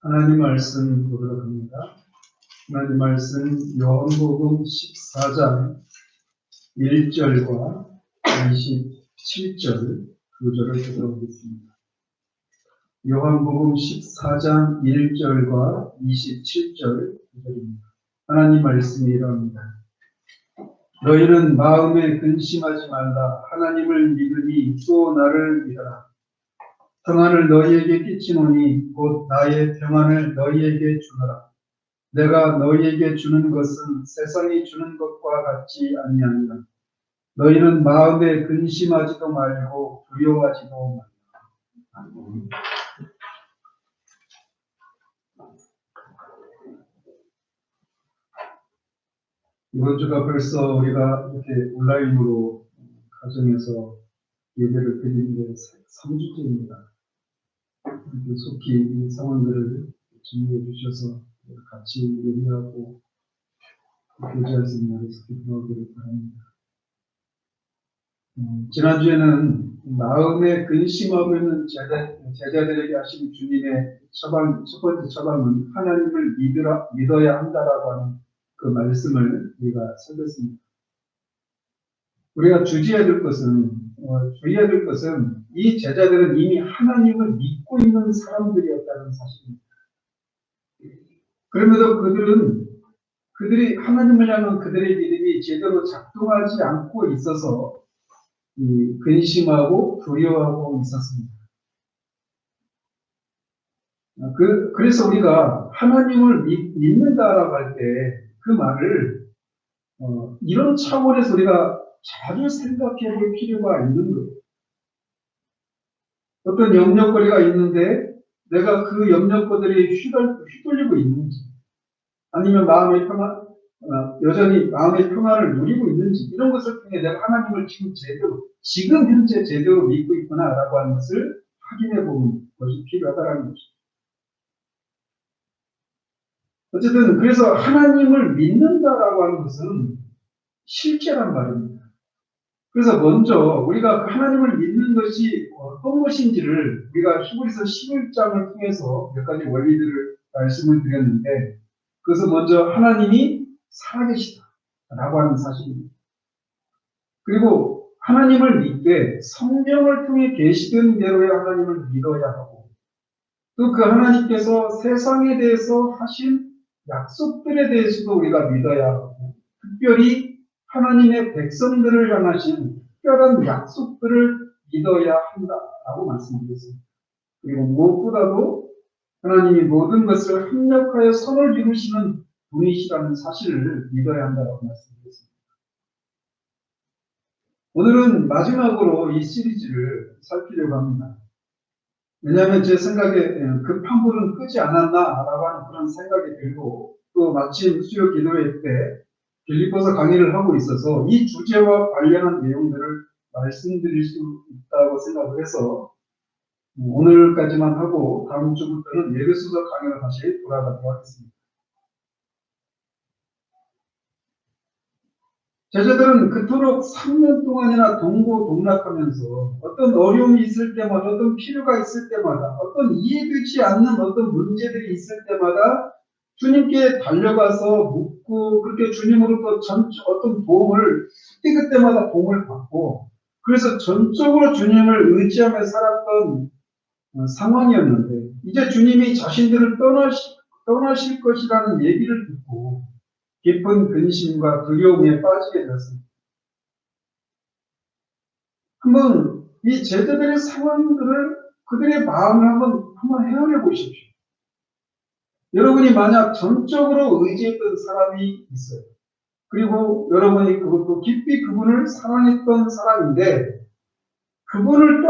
하나님 말씀 보도록 합니다. 하나님 말씀 요한복음 14장 1절과 27절 구절을 보도록 하겠습니다. 요한복음 14장 1절과 27절 구절입니다. 하나님 말씀이 이러합니다. 너희는 마음에 근심하지 말라. 하나님을 믿으니 또 나를 믿어라. 평안을 너희에게 끼치노니 곧 나의 평안을 너희에게 주노라. 내가 너희에게 주는 것은 세상이 주는 것과 같지 아니하니라. 너희는 마음에 근심하지도 말고 두려워하지도 말라. 이번 주가 벌써 우리가 이렇게 온라인으로 가정에서 예배를 드리는 게 3주째입니다. 속히 이 상황들을 준비해 주셔서 같이 예배하고 교제할 수 있는 날에서 기도하기를 바랍니다. 지난주에는 마음에 근심하고 있는 제자들에게 하신 주님의 첫 번째 처방은 하나님을 믿어야 한다라고 하는 그 말씀을 우리가 살폈습니다. 우리가 주의해야 될 것은 이 제자들은 이미 하나님을 믿고 있는 사람들이었다는 사실입니다. 그럼에도 그들이 하나님을 향한 그들의 믿음이 제대로 작동하지 않고 있어서 근심하고 두려워하고 있었습니다. 그래서 우리가 하나님을 믿는다라고 할 때 그 말을 이런 차원에서 우리가 자주 생각해 볼 필요가 있는 거예요. 어떤 염려거리가 있는데 내가 그 염려거리에 휘둘리고 있는지, 아니면 여전히 마음의 평안을 누리고 있는지, 이런 것을 통해 내가 하나님을 지금 현재 제대로 믿고 있구나라고 하는 것을 확인해 보는 것이 필요하다는 것입니다. 어쨌든 그래서 하나님을 믿는다라고 하는 것은 실제란 말입니다. 그래서 먼저 우리가 그 하나님을 믿는 것이 어떤 것인지를 우리가 히브리서 11장을 통해서 몇 가지 원리들을 말씀을 드렸는데, 그것은 먼저 하나님이 살아계시다라고 하는 사실입니다. 그리고 하나님을 믿되 성경을 통해 계시된 대로의 하나님을 믿어야 하고, 또 그 하나님께서 세상에 대해서 하신 약속들에 대해서도 우리가 믿어야 하고, 특별히 하나님의 백성들을 향하신 특별한 약속들을 믿어야 한다라고 말씀드렸습니다. 그리고 무엇보다도 하나님이 모든 것을 합력하여 선을 이루시는 분이시라는 사실을 믿어야 한다고 말씀드렸습니다. 오늘은 마지막으로 이 시리즈를 살피려고 합니다. 왜냐하면 제 생각에 급한 불은 끄지 않았나라고 하는 그런 생각이 들고, 또 마침 수요 기도회 때 빌립보서 강의를 하고 있어서 이 주제와 관련한 내용들을 말씀드릴 수 있다고 생각을 해서 오늘까지만 하고 다음 주부터는 에베소서 강의로 다시 돌아가도록 하겠습니다. 제자들은 그토록 3년 동안이나 동고동락하면서 어떤 어려움이 있을 때마다, 어떤 필요가 있을 때마다, 어떤 이해되지 않는 어떤 문제들이 있을 때마다 주님께 달려가서 묻고, 그렇게 주님으로부터 어떤 도움을, 그때마다 도움을 받고, 그래서 전적으로 주님을 의지하며 살았던 상황이었는데, 이제 주님이 자신들을 떠나실 것이라는 얘기를 듣고 깊은 근심과 두려움에 빠지게 되었습니다. 한번 이 제자들의 상황들을, 그들의 마음을 한번 헤아려 보십시오. 여러분이 만약 전적으로 의지했던 사람이 있어요. 그리고 여러분이 그것도 깊이 그분을 사랑했던 사람인데, 그분을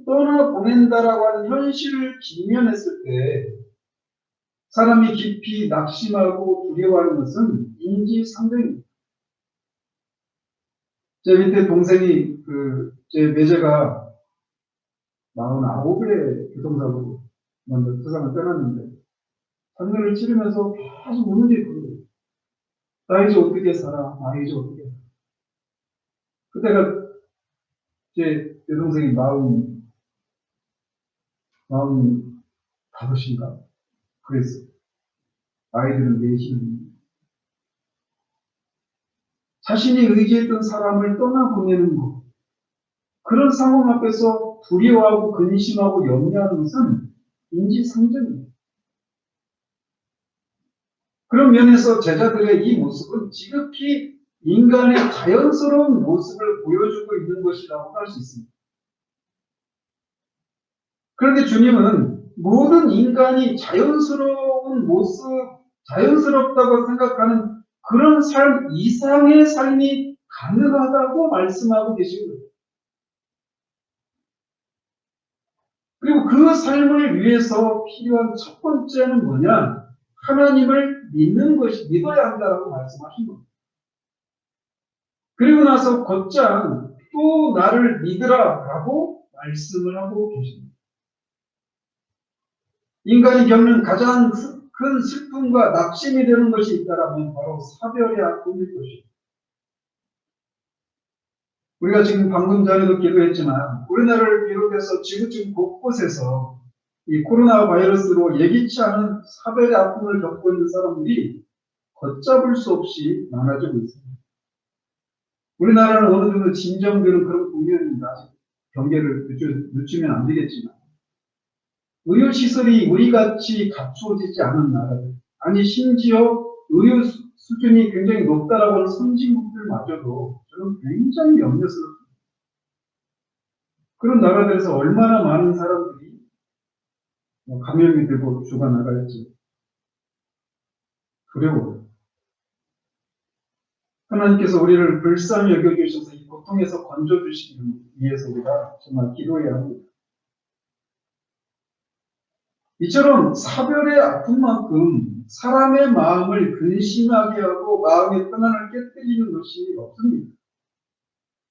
떠나보낸다라고 하는 현실을 직면했을 때 사람이 깊이 낙심하고 두려워하는 것은 인지상정입니다. 제 밑에 동생이 제 매제가 49에 교통사고로 먼저 세상을 떠났는데, 장례를 치르면서 계속 우는 게 그거예요. 나 이제 어떻게 살아? 나 이제 어떻게 살아? 그때가 제 여동생이 45인가? 그랬어요. 아이들은 내시는 자신이 의지했던 사람을 떠나보내는 것. 그런 상황 앞에서 두려워하고 근심하고 염려하는 것은 인지상정이에요. 그런 면에서 제자들의 이 모습은 지극히 인간의 자연스러운 모습을 보여주고 있는 것이라고 할 수 있습니다. 그런데 주님은 모든 인간이 자연스러운 모습, 자연스럽다고 생각하는 그런 삶 이상의 삶이 가능하다고 말씀하고 계신 거예요. 그리고 그 삶을 위해서 필요한 첫 번째는 뭐냐? 하나님을 믿는 것이, 믿어야 한다라고 말씀하신 겁니다. 그리고 나서 곧장 또 나를 믿으라 라고 말씀을 하고 계십니다. 인간이 겪는 가장 큰 슬픔과 낙심이 되는 것이 있다라면 바로 사별의 아픔일 것입니다. 우리가 지금 방금 전에도 기도했지만 우리나라를 비롯해서 지구촌 곳곳에서 이 코로나 바이러스로 예기치 않은 사별의 아픔을 겪고 있는 사람들이 걷잡을 수 없이 많아지고 있습니다. 우리나라는 어느 정도 진정되는 그런 국면입니다. 아직 경계를 늦추면 안 되겠지만 의료시설이 우리같이 갖추어지지 않은 나라들, 아니 심지어 의료 수준이 굉장히 높다라고 하는 선진국들마저도 저는 굉장히 염려스럽습니다. 그런 나라들에서 얼마나 많은 사람들이 감염이 되고 죽어나갈지 두려워요. 하나님께서 우리를 불쌍히 여겨주셔서 이 고통에서 건져주시기 위해서 우리가 정말 기도해야 합니다. 이처럼 사별의 아픔만큼 사람의 마음을 근심하게 하고 마음의 편안을 깨뜨리는 것이 없습니다.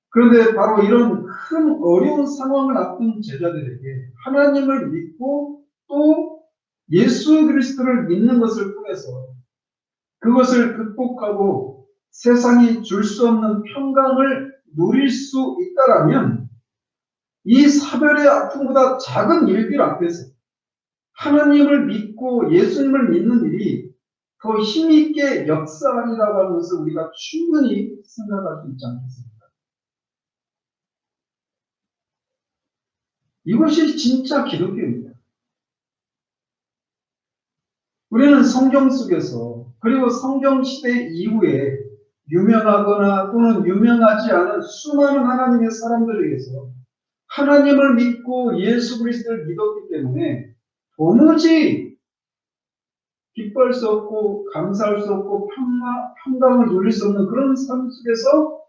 그런데 바로 이런 큰 어려운 상황을 앞둔 제자들에게 하나님을 믿고 또 예수 그리스도를 믿는 것을 통해서 그것을 극복하고 세상이 줄 수 없는 평강을 누릴 수 있다라면 이 사별의 아픔보다 작은 일들 앞에서 하나님을 믿고 예수님을 믿는 일이 더 힘있게 역사하리라고 하는 것을 우리가 충분히 생각할 수 있지 않겠습니까? 이것이 진짜 기독교입니다. 우리는 성경 속에서 그리고 성경 시대 이후에 유명하거나 또는 유명하지 않은 수많은 하나님의 사람들에 의해서 하나님을 믿고 예수 그리스도를 믿었기 때문에 도무지 기뻐할 수 없고 감사할 수 없고 평강을 누릴 수 없는 그런 삶 속에서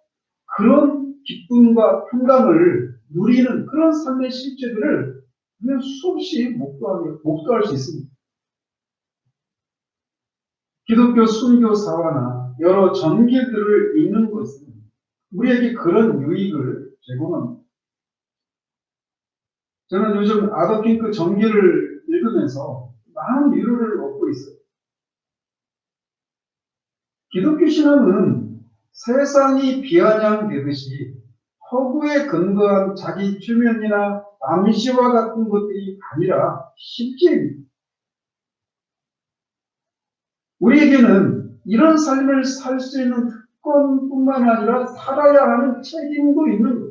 그런 기쁨과 평강을 누리는 그런 삶의 실제들을 그냥 수없이 목도할 수 있습니다. 기독교 순교사화나 여러 전기들을 읽는 것은 우리에게 그런 유익을 제공합니다. 저는 요즘 아더핑크 전기를 읽으면서 많은 위로를 얻고 있어요. 기독교 신앙은 세상이 비아냥되듯이 허구에 근거한 자기 최면이나 암시와 같은 것들이 아니라 실제입니다. 우리에게는 이런 삶을 살 수 있는 특권뿐만 아니라 살아야 하는 책임도 있는 거예요.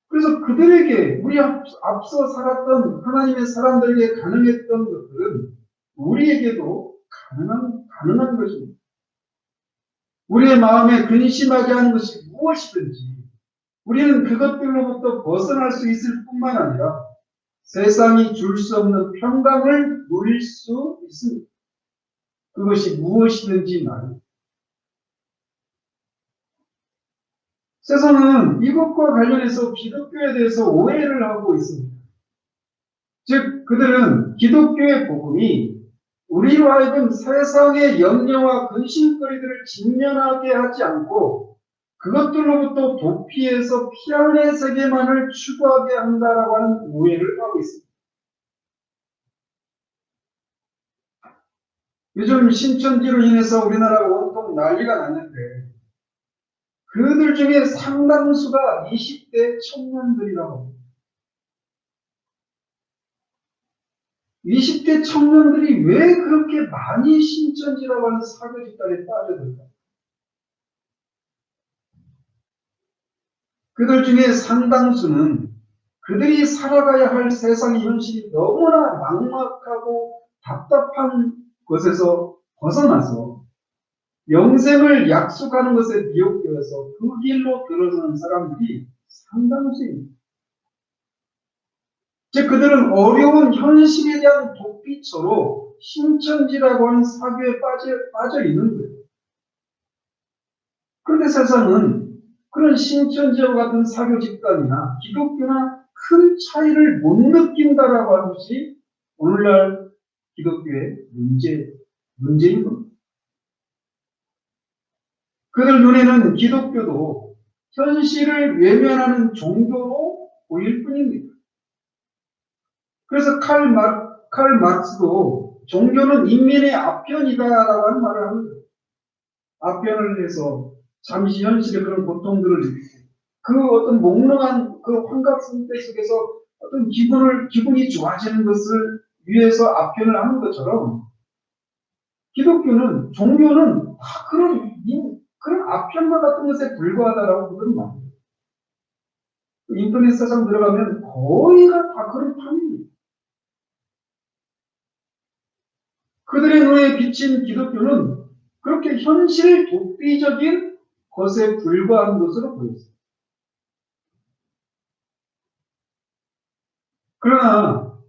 그래서 그들에게 우리 앞서 살았던 하나님의 사람들에게 가능했던 것들은 우리에게도 가능한 것입니다. 우리의 마음에 근심하게 하는 것이 무엇이든지 우리는 그것들로부터 벗어날 수 있을 뿐만 아니라 세상이 줄 수 없는 평강을 누릴 수 있습니다. 그것이 무엇이든지 말입니다. 세상은 이것과 관련해서 기독교에 대해서 오해를 하고 있습니다. 즉 그들은 기독교의 복음이 우리로 하여금 세상의 염려와 근심거리들을 직면하게 하지 않고 그것들로부터 도피해서 피안의 세계만을 추구하게 한다라고 하는 오해를 하고 있습니다. 요즘 신천지로 인해서 우리나라가 온통 난리가 났는데 그들 중에 상당수가 20대 청년들이라고 합니다. 20대 청년들이 왜 그렇게 많이 신천지라고 하는 사교 집단에 빠져들까? 그들 중에 상당수는 그들이 살아가야 할 세상의 현실이 너무나 막막하고 답답한 것에서 벗어나서 영생을 약속하는 것에 미혹되어서 그 길로 들어서는 사람들이 상당수입니다. 즉 그들은 어려운 현실에 대한 도피처로 신천지라고 하는 사교에 빠져 있는 거예요. 그런데 세상은 그런 신천지와 같은 사교 집단이나 기독교나 큰 차이를 못 느낀다라고 하는 것이 오늘날 기독교의 문제인 겁니다. 그들 눈에는 기독교도 현실을 외면하는 종교로 보일 뿐입니다. 그래서 칼 마르크스도 종교는 인민의 아편이다라고 하는 말을 합니다. 아편을 해서 잠시 현실의 그런 고통들을 느끼고 그 어떤 몽롱한 그 환각 상태 속에서 어떤 기분이 좋아지는 것을 위해서 아편을 하는 것처럼 기독교는 종교는 다 그런 아편과 같은 것에 불과하다라고 그런 말이에요. 인터넷 세상 들어가면 거의가 다 그런 판입니다. 그들의 눈에 비친 기독교는 그렇게 현실 도피적인 것에 불과한 것으로 보였습니다. 그러나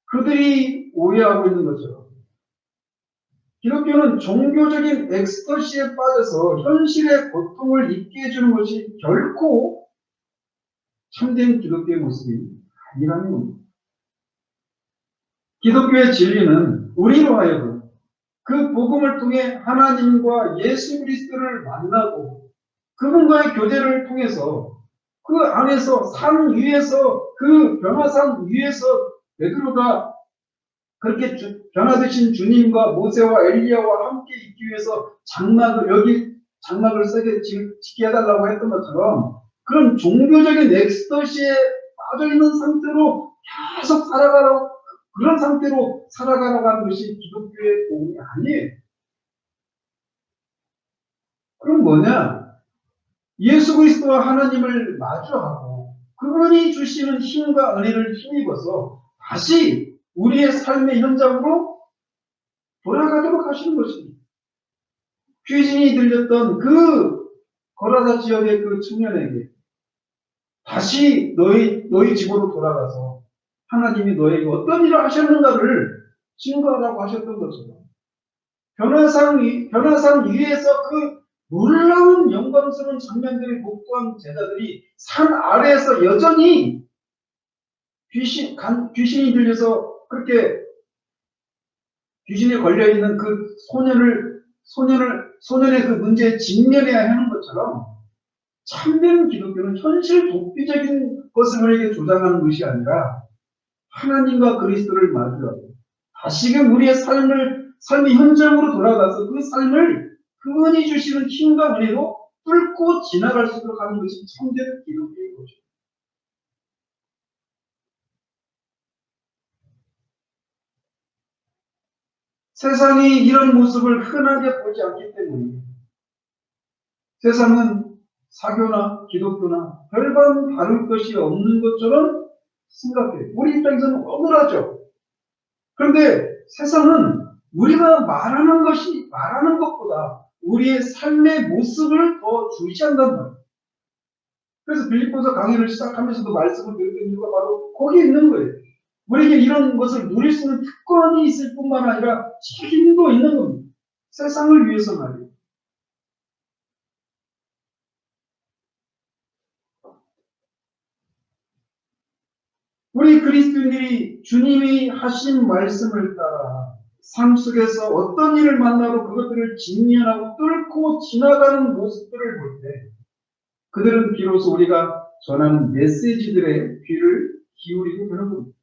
그들이 오해하고 있는 것처럼 기독교는 종교적인 엑스터시에 빠져서 현실의 고통을 잊게 해주는 것이 결코 참된 기독교의 모습이 아니라는 겁니다. 기독교의 진리는 우리로 하여금 그 복음을 통해 하나님과 예수 그리스도를 만나고 그분과의 교제를 통해서 그 안에서 산 위에서 그 변화산 위에서 베드로가 그렇게 변화되신 주님과 모세와 엘리야와 함께 있기 위해서 장막을 세게 짓게 해달라고 했던 것처럼 그런 종교적인 엑스터시에 빠져있는 상태로 계속 그런 상태로 살아가라고 하는 것이 기독교의 복음이 아니에요. 그럼 뭐냐? 예수 그리스도와 하나님을 마주하고 그분이 주시는 힘과 은혜를 힘입어서 다시 우리의 삶의 현장으로 돌아가도록 하시는 것입니다. 귀신이 들렸던 그 거라사 지역의 그 청년에게 다시 너희 집으로 돌아가서 하나님이 너에게 어떤 일을 하셨는가를 증거하라고 하셨던 것처럼 변화산 위에서 그 놀라운 영광스러운 장면들을 목도한 제자들이 산 아래에서 여전히 귀신이 들려서 그렇게 귀신에 걸려있는 그 소년의 그 문제에 직면해야 하는 것처럼 참된 기독교는 현실 도피적인 것을 우리에게 조장하는 것이 아니라 하나님과 그리스도를 마주하고 다시금 우리의 삶의 현장으로 돌아가서 그 삶을 그분이 주시는 힘과 은혜로 뚫고 지나갈 수 있도록 하는 것이 참된 기독교의 것입니다. 세상이 이런 모습을 흔하게 보지 않기 때문에 세상은 사교나 기독교나 별반 다를 것이 없는 것처럼 생각해요. 우리 입장에서는 억울하죠. 그런데 세상은 우리가 말하는 것보다 우리의 삶의 모습을 더 중시한단 말이에요. 그래서 빌립보서 강의를 시작하면서도 말씀을 드렸던 이유가 바로 거기에 있는 거예요. 우리에게 이런 것을 누릴 수 있는 특권이 있을 뿐만 아니라 책임도 있는 겁니다. 세상을 위해서 말이에요. 우리 그리스도인들이 주님이 하신 말씀을 따라 삶 속에서 어떤 일을 만나도 그것들을 직면하고 뚫고 지나가는 모습들을 볼 때 그들은 비로소 우리가 전하는 메시지들의 귀를 기울이게 되는 겁니다.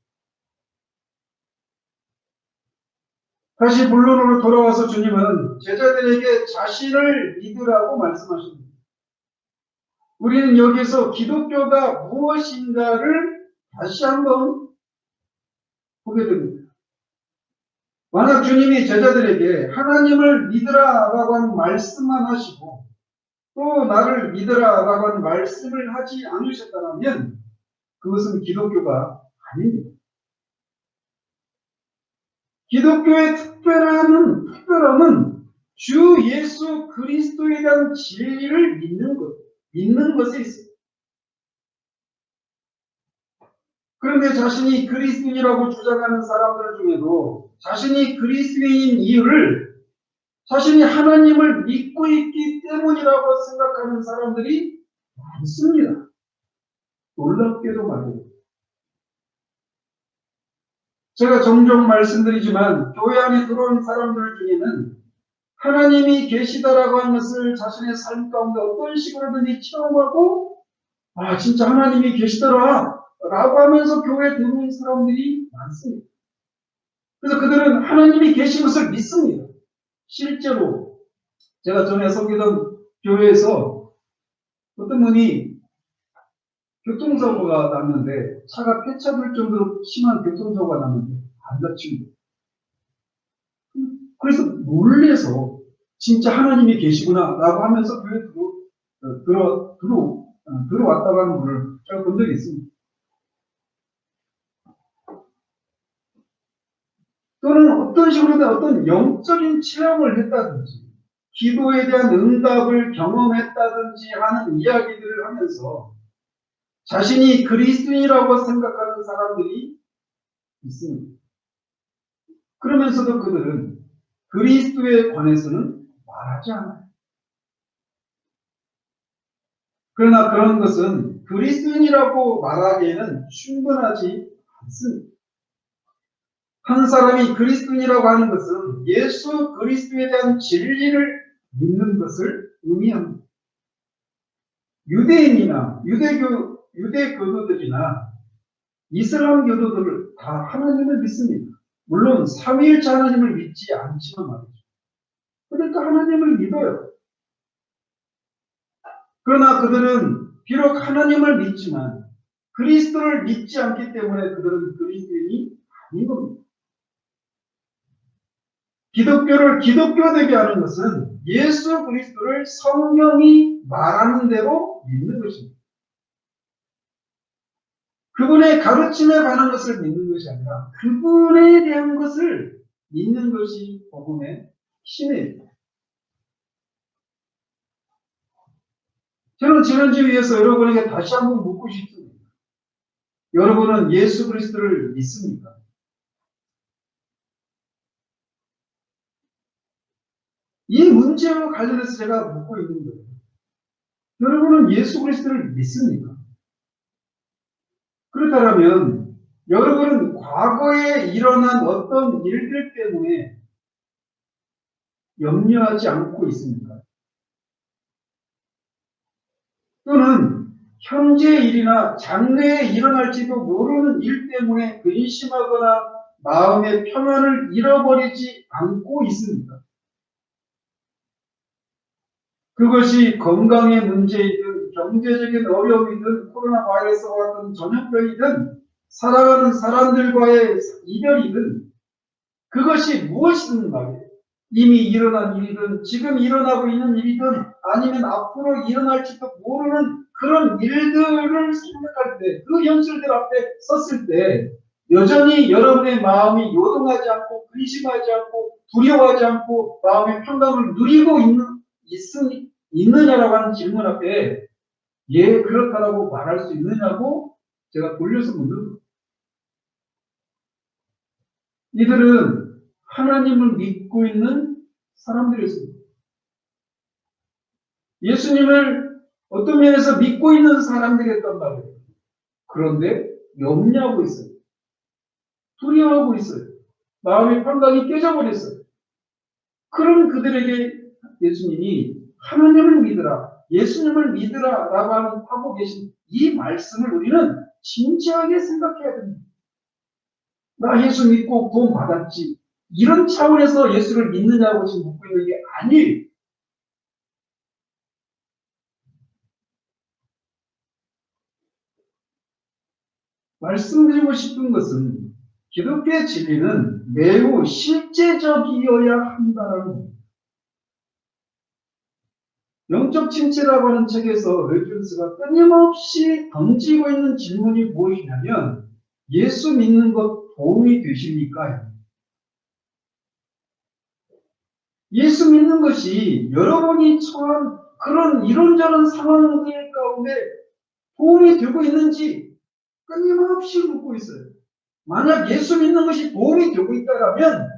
다시 본론으로 돌아와서 주님은 제자들에게 자신을 믿으라고 말씀하십니다. 우리는 여기서 기독교가 무엇인가를 다시 한번 보게 됩니다. 만약 주님이 제자들에게 하나님을 믿으라라고 하는 말씀만 하시고 또 나를 믿으라라고 하는 말씀을 하지 않으셨다면 그것은 기독교가 아닙니다. 기독교의 특별함은 주 예수 그리스도에 대한 진리를 믿는 것에 있습니다. 그런데 자신이 그리스도인이라고 주장하는 사람들 중에도 자신이 그리스도인인 이유를 자신이 하나님을 믿고 있기 때문이라고 생각하는 사람들이 많습니다. 놀랍게도 말이에요. 제가 종종 말씀드리지만 교회 안에 들어온 사람들 중에는 하나님이 계시다라고 하는 것을 자신의 삶 가운데 어떤 식으로든지 체험하고 진짜 하나님이 계시더라 라고 하면서 교회에 들어온 사람들이 많습니다. 그래서 그들은 하나님이 계신 것을 믿습니다. 실제로 제가 전에 섬기던 교회에서 어떤 분이 교통사고가 났는데 차가 폐차될 정도로 심한 교통사고가 났는데 안 다치고 그래서 놀래서 진짜 하나님이 계시구나 라고 하면서 교회에 들어왔다고 하는 분을 제가 본 적이 있습니다. 또는 어떤 식으로든 어떤 영적인 체험을 했다든지 기도에 대한 응답을 경험했다든지 하는 이야기들을 하면서 자신이 그리스도인이라고 생각하는 사람들이 있습니다. 그러면서도 그들은 그리스도에 관해서는 말하지 않아요. 그러나 그런 것은 그리스도인이라고 말하기에는 충분하지 않습니다. 한 사람이 그리스도인이라고 하는 것은 예수 그리스도에 대한 진리를 믿는 것을 의미합니다. 유대인이나 유대 교도들이나 이슬람 교도들을 다 하나님을 믿습니다. 물론 삼위일체 하나님을 믿지 않지만 말이죠. 그러니까 하나님을 믿어요. 그러나 그들은 비록 하나님을 믿지만 그리스도를 믿지 않기 때문에 그들은 그리스도인이 아닌 겁니다. 기독교를 기독교되게 하는 것은 예수 그리스도를 성경이 말하는 대로 믿는 것입니다. 그분의 가르침에 관한 것을 믿는 것이 아니라 그분에 대한 것을 믿는 것이 복음의 힘입니다. 저는 지난주에 이어서 여러분에게 다시 한번 묻고 싶습니다. 여러분은 예수 그리스도를 믿습니까? 이 문제와 관련해서 제가 묻고 있는 거예요. 여러분은 예수 그리스도를 믿습니까? 그렇다면 여러분은 과거에 일어난 어떤 일들 때문에 염려하지 않고 있습니까? 또는 현재의 일이나 장래에 일어날지도 모르는 일 때문에 근심하거나 마음의 평안을 잃어버리지 않고 있습니까? 그것이 건강의 문제이든 경제적인 어려움이든 코로나 바이러스와 같은 전염병이든 살아가는 사람들과의 이별이든 그것이 무엇이든 말이에요. 이미 일어난 일이든 지금 일어나고 있는 일이든 아니면 앞으로 일어날지도 모르는 그런 일들을 생각할 때 그 현실들 앞에 섰을 때 여전히 여러분의 마음이 요동하지 않고 근심하지 않고 두려워하지 않고 마음의 평강을 누리고 있느냐라고 하는 질문 앞에 예 그렇다라고 말할 수 있느냐고 제가 돌려서 묻는 거예요. 이들은 하나님을 믿고 있는 사람들이었습니다. 예수님을 어떤 면에서 믿고 있는 사람들이었단 말이에요. 그런데 염려하고 있어요. 두려워하고 있어요. 마음의 평강이 깨져버렸어요. 그런 그들에게 예수님이 하나님을 믿으라, 예수님을 믿으라 라고 하고 계신 이 말씀을 우리는 진지하게 생각해야 됩니다. 나 예수 믿고 구원 받았지. 이런 차원에서 예수를 믿느냐고 지금 묻고 있는 게 아니에요. 말씀드리고 싶은 것은 기독교의 진리는 매우 실제적이어야 한다는 겁니다. 영적 침체라고 하는 책에서 레이준스가 끊임없이 던지고 있는 질문이 무엇이냐면 예수 믿는 것 도움이 되십니까? 예수 믿는 것이 여러분이 처한 그런 이런저런 상황들 가운데 도움이 되고 있는지 끊임없이 묻고 있어요. 만약 예수 믿는 것이 도움이 되고 있다면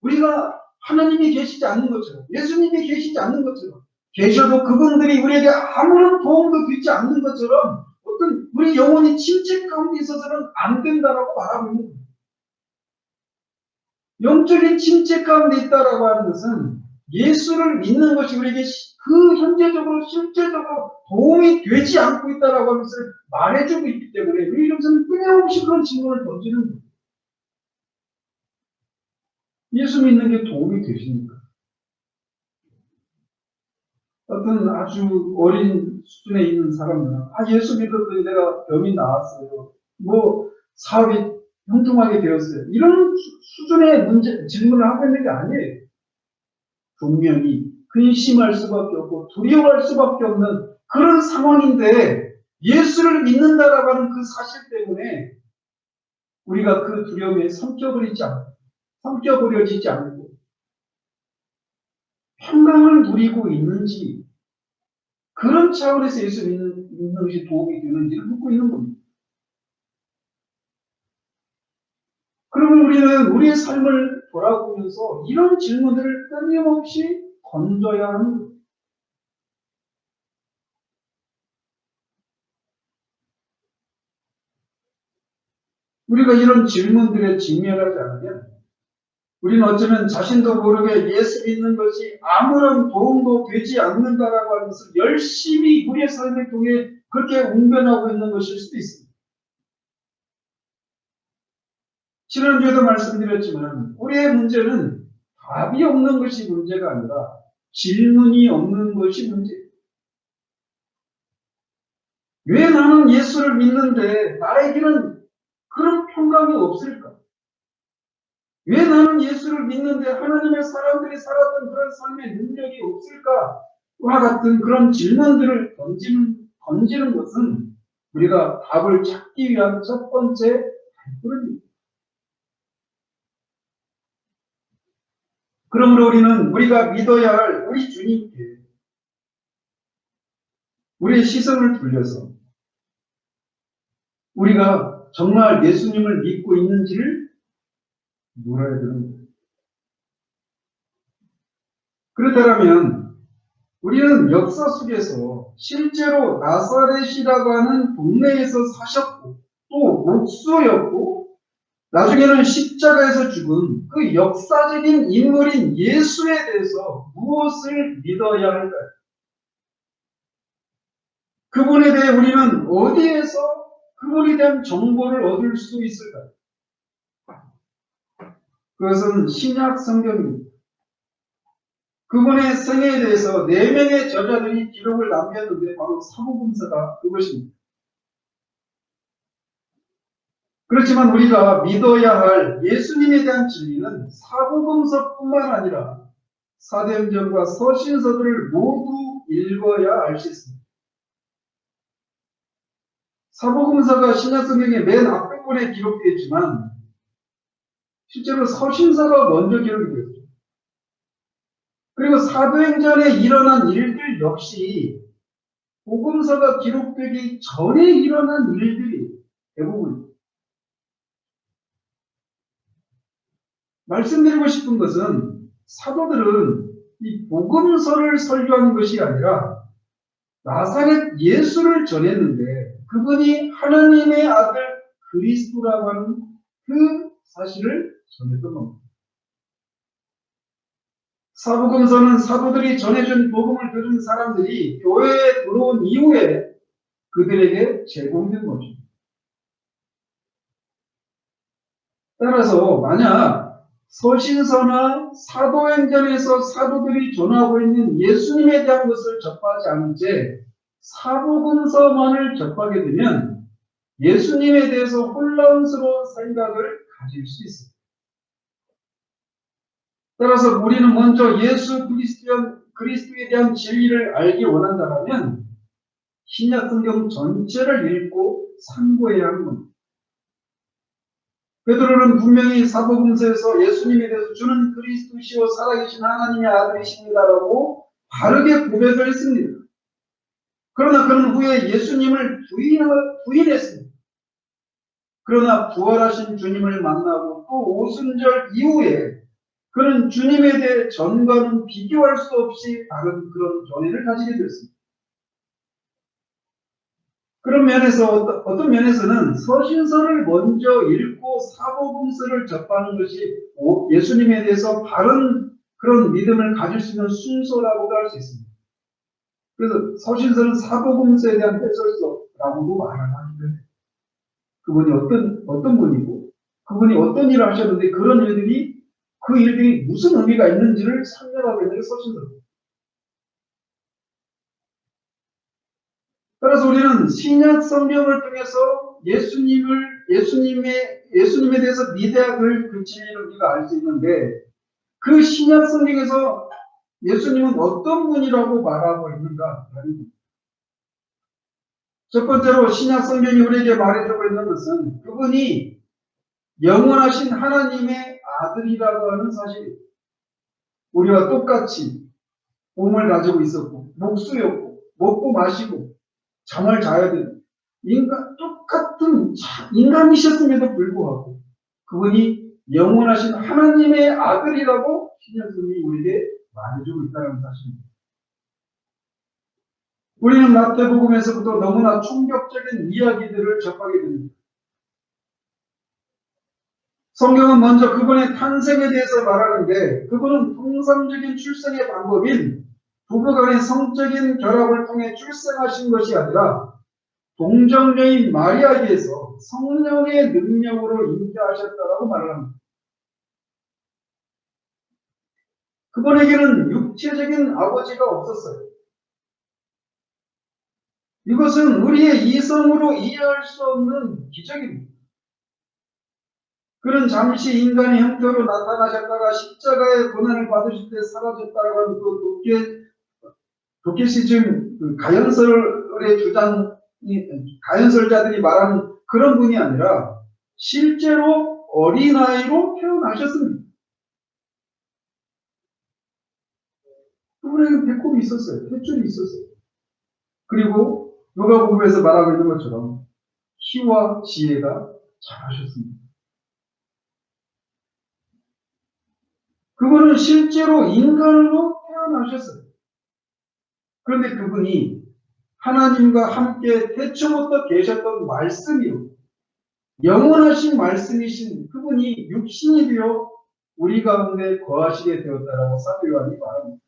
우리가 하나님이 계시지 않는 것처럼 예수님이 계시지 않는 것처럼 계셔도 그분들이 우리에게 아무런 도움도 되지 않는 것처럼 어떤 우리 영혼이 침체 가운데 있어서는 안 된다라고 말하고 있는 거예요. 영적인 침체 가운데 있다라고 하는 것은 예수를 믿는 것이 우리에게 그 현재적으로 실제적으로 도움이 되지 않고 있다라고 하는 것을 말해주고 있기 때문에 우리 이것은 끊임없이 그런 질문을 던지는 거예요. 예수 믿는 게 도움이 되십니까? 어떤 아주 어린 수준에 있는 사람은 예수 믿었더니 내가 병이 나았어요. 뭐 사업이 형통하게 되었어요. 이런 수준의 문제 질문을 하고 있는 게 아니에요. 분명히 근심할 수밖에 없고 두려워할 수밖에 없는 그런 상황인데 예수를 믿는다라고 하는 그 사실 때문에 우리가 그 두려움에 삼켜버려지지 않고 평강을 누리고 있는지 그런 차원에서 예수 믿는 것이 도움이 되는지를 묻고 있는 겁니다. 그러면 우리는 우리의 삶을 돌아보면서 이런 질문들을 끊임없이 던져야 하는 거예요. 우리가 이런 질문들에 직면하지 않으면 우리는 어쩌면 자신도 모르게 예수 믿는 것이 아무런 도움도 되지 않는다라고 하는 것을 열심히 우리의 삶을 통해 그렇게 웅변하고 있는 것일 수도 있습니다. 지난주에도 말씀드렸지만 우리의 문제는 답이 없는 것이 문제가 아니라 질문이 없는 것이 문제예요. 왜 나는 예수를 믿는데 나에게는 그런 평강이 없을까? 왜 나는 예수를 믿는데 하나님의 사람들이 살았던 그런 삶의 능력이 없을까? 와 같은 그런 질문들을 던지는 것은 우리가 답을 찾기 위한 첫 번째 발걸음입니다. 그러므로 우리는 우리가 믿어야 할 우리 주님께 우리의 시선을 돌려서 우리가 정말 예수님을 믿고 있는지를 물어야 되는 거예요. 그렇다면 우리는 역사 속에서 실제로 나사렛이라고 하는 동네에서 사셨고 또 목수였고 나중에는 십자가에서 죽은 그 역사적인 인물인 예수에 대해서 무엇을 믿어야 할까요? 그분에 대해 우리는 어디에서 그분에 대한 정보를 얻을 수 있을까요? 그것은 신약 성경입니다. 그분의 생애에 대해서 4명의 저자들이 기록을 남겼는데 바로 사복음서가 그것입니다. 그렇지만 우리가 믿어야 할 예수님에 대한 진리는 사복음서뿐만 아니라 사도행전과 서신서들을 모두 읽어야 알 수 있습니다. 사복음서가 신약성경의 맨 앞부분에 기록되어 있지만 실제로 서신서가 먼저 기록이 되었죠. 그리고 사도행전에 일어난 일들 역시 복음서가 기록되기 전에 일어난 일들이 대부분입니다. 말씀드리고 싶은 것은 사도들은 이 복음서를 설교하는 것이 아니라 나사렛 예수를 전했는데 그분이 하나님의 아들 그리스도라고 하는 그 사실을 전했던 겁니다. 사복음서는 사도들이 전해준 복음을 들은 사람들이 교회에 들어온 이후에 그들에게 제공된 것입니다. 따라서 만약 서신서나 사도행전에서 사도들이 전하고 있는 예수님에 대한 것을 접하지 않은 채 사복음서만을 접하게 되면 예수님에 대해서 혼란스러운 생각을 가질 수 있습니다. 따라서 우리는 먼저 예수 그리스도에 대한 진리를 알기 원한다면 신약 성경 전체를 읽고 참고해야 하는 겁니다. 베드로는 분명히 사복음서에서 예수님에 대해서 주는 그리스도시요 살아계신 하나님의 아들이십니다라고 바르게 고백을 했습니다. 그러나 그는 후에 예수님을 부인했습니다. 그러나 부활하신 주님을 만나고 또 오순절 이후에 그는 주님에 대해 전과는 비교할 수 없이 다른 그런 견해를 가지게 되었습니다. 그런 면에서 어떤 면에서는 서신서를 먼저 읽고 사복음서를 접하는 것이 예수님에 대해서 바른 그런 믿음을 가질 수 있는 순서라고도 할 수 있습니다. 그래서 서신서는 사복음서에 대한 해설서라고도 말하는 거예요. 그분이 어떤 분이고 그분이 어떤 일을 하셨는데 그런 일들이 그 일들이 무슨 의미가 있는지를 설명하고 있는 게 서신서입니다. 따라서 우리는 신약 성경을 통해서 예수님에 대해서 믿어야 할 그 진리를 우리가 알 수 있는데 그 신약 성경에서 예수님은 어떤 분이라고 말하고 있는가? 첫 번째로 신약 성경이 우리에게 말해주고 있는 것은 그분이 영원하신 하나님의 아들이라고 하는 사실이에요. 우리와 똑같이 몸을 가지고 있었고 목수였고 먹고 마시고 잠을 자야 되고 똑같은 인간이셨음에도 불구하고 그분이 영원하신 하나님의 아들이라고 신약성경이 우리에게 말해주고 있다는 사실입니다. 우리는 마태복음에서부터 너무나 충격적인 이야기들을 접하게 됩니다. 성경은 먼저 그분의 탄생에 대해서 말하는데 그분은 통상적인 출생의 방법인 부부간의 성적인 결합을 통해 출생하신 것이 아니라 동정녀인 마리아에게서 성령의 능력으로 잉태하셨다라고 말을 합니다. 그분에게는 육체적인 아버지가 없었어요. 이것은 우리의 이성으로 이해할 수 없는 기적입니다. 그는 잠시 인간의 형태로 나타나셨다가 십자가의 고난을 받으실 때 사라졌다고 하는 그 도케시즘 가연설자들이 말하는 그런 분이 아니라 실제로 어린아이로 태어나셨습니다. 그분에게 배꼽이 있었어요. 탯줄이 있었어요. 그리고 누가복음에서 말하고 있는 것처럼 희와 지혜가 잘하셨습니다. 그분은 실제로 인간으로 태어나셨어요. 그런데 그분이 하나님과 함께 태초부터 계셨던 말씀이요. 영원하신 말씀이신 그분이 육신이 되어 우리 가운데 거하시게 되었다라고 사도 요한이 말합니다.